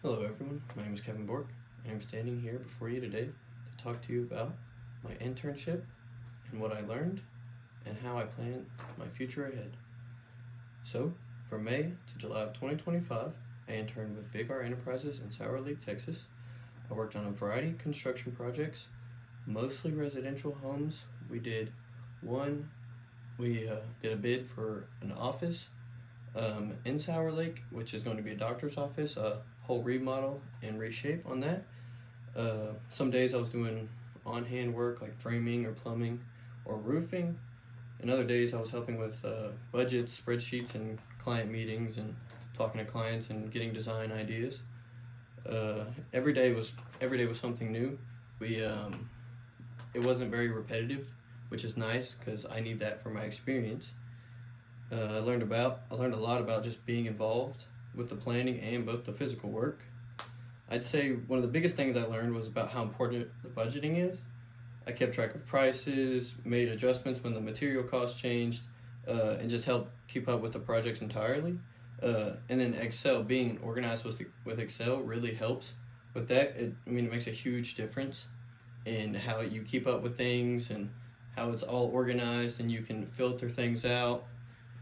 Hello everyone, my name is Kevin Bork, and I'm standing here before you today to talk to you about my internship and what I learned and how I plan my future ahead. So, from May to July of 2025, I interned with Big R Enterprises in Sour Lake, Texas. I worked on a variety of construction projects, mostly residential homes. We did a bid for an office in Sour Lake, which is going to be a doctor's office, a whole remodel and reshape on that. Some days I was doing on-hand work like framing or plumbing or roofing, and other days I was helping with budgets, spreadsheets, and client meetings and talking to clients and getting design ideas. Every day was something new. It wasn't very repetitive, which is nice because I need that for my experience. I learned a lot about just being involved with the planning and both the physical work. I'd say one of the biggest things I learned was about how important the budgeting is. I kept track of prices, made adjustments when the material costs changed, and just helped keep up with the projects entirely. And then Excel, being organized with Excel really helps with that. It makes a huge difference in how you keep up with things and how it's all organized, and you can filter things out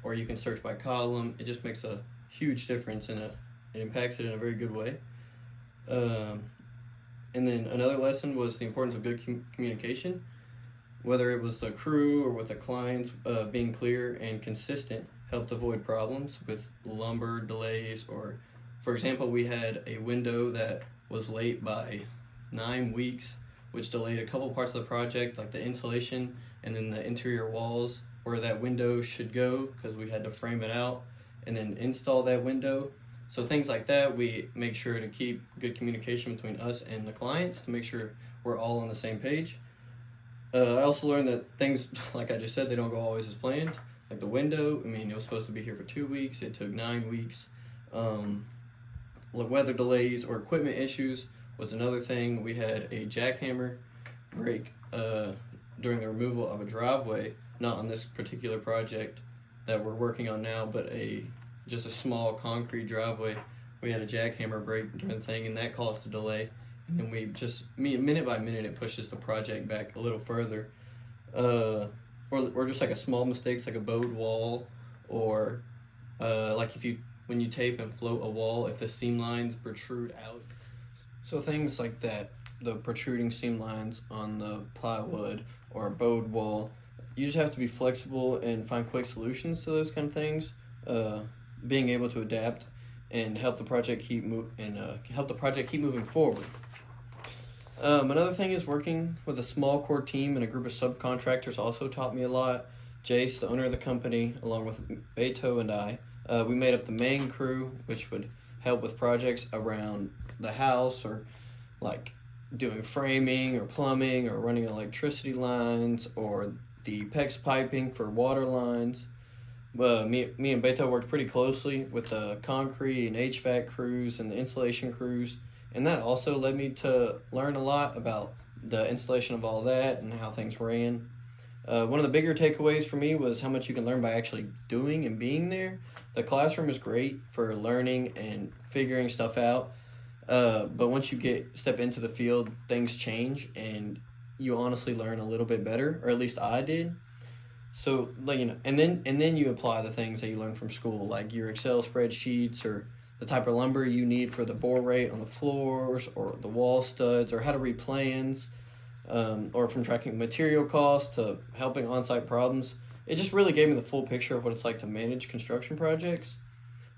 or you can search by column. It just makes a huge difference and it impacts it in a very good way. And then another lesson was the importance of good communication, whether it was the crew or with the clients. Being clear and consistent helped avoid problems with lumber delays, or for example, we had a window that was late by 9 weeks, which delayed a couple parts of the project, like the insulation and then the interior walls where that window should go, because we had to frame it out and then install that window. So things like that, we make sure to keep good communication between us and the clients to make sure we're all on the same page. I also learned that things, like I just said, they don't go always as planned. Like the window, it was supposed to be here for 2 weeks. It took 9 weeks. Weather delays or equipment issues was another thing. We had a jackhammer break during the removal of a driveway, not on this particular project that we're working on now, but just a small concrete driveway. We had a jackhammer break during the thing, and that caused a delay. And then minute by minute, it pushes the project back a little further. Or just like a small mistakes, like a bowed wall, or like when you tape and float a wall, if the seam lines protrude out. So things like that, the protruding seam lines on the plywood or a bowed wall, you just have to be flexible and find quick solutions to those kind of things. Being able to adapt and help the project keep moving forward. Another thing is working with a small core team and a group of subcontractors also taught me a lot. Jace, the owner of the company, along with Beto and I, we made up the main crew, which would help with projects around the house, or like doing framing or plumbing or running electricity lines or the PEX piping for water lines. Me and Beto worked pretty closely with the concrete and HVAC crews and the installation crews, and that also led me to learn a lot about the installation of all that and how things ran. One of the bigger takeaways for me was how much you can learn by actually doing and being there. The classroom is great for learning and figuring stuff out, but once you step into the field, things change and you honestly learn a little bit better, or at least I did. So, and then you apply the things that you learn from school, like your Excel spreadsheets, or the type of lumber you need for the bore rate on the floors, or the wall studs, or how to read plans, or from tracking material costs to helping on-site problems. It just really gave me the full picture of what it's like to manage construction projects.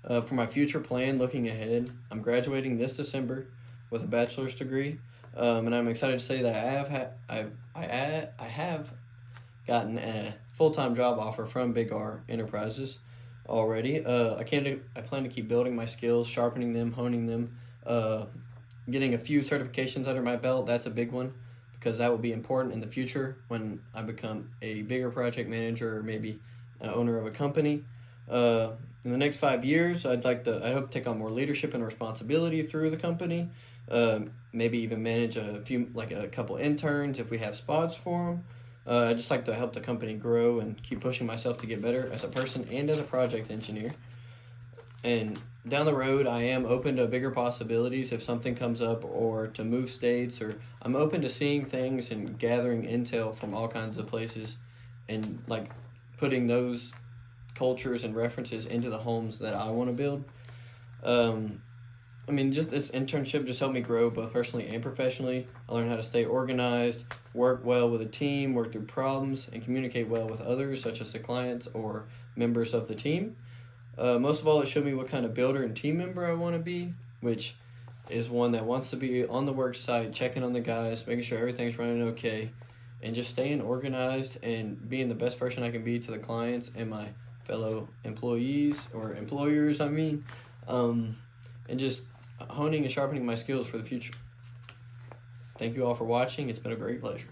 For my future plan, looking ahead, I'm graduating this December with a bachelor's degree, and I'm excited to say that I have gotten a full-time job offer from Big R Enterprises already. I plan to keep building my skills, sharpening them, honing them, getting a few certifications under my belt. That's a big one, because that will be important in the future when I become a bigger project manager or maybe an owner of a company. In the next 5 years, I hope to take on more leadership and responsibility through the company. Maybe even manage a couple interns if we have spots for them. I just like to help the company grow and keep pushing myself to get better as a person and as a project engineer. And down the road, I am open to bigger possibilities if something comes up, or to move states, or I'm open to seeing things and gathering intel from all kinds of places, and like putting those cultures and references into the homes that I want to build. I mean, just this internship just helped me grow both personally and professionally. I learned how to stay organized, work well with a team, work through problems, and communicate well with others, such as the clients or members of the team. Most of all, it showed me what kind of builder and team member I want to be, which is one that wants to be on the work site, checking on the guys, making sure everything's running okay, and just staying organized and being the best person I can be to the clients and my fellow employees, or employers, and just honing and sharpening my skills for the future. Thank you all for watching. It's been a great pleasure.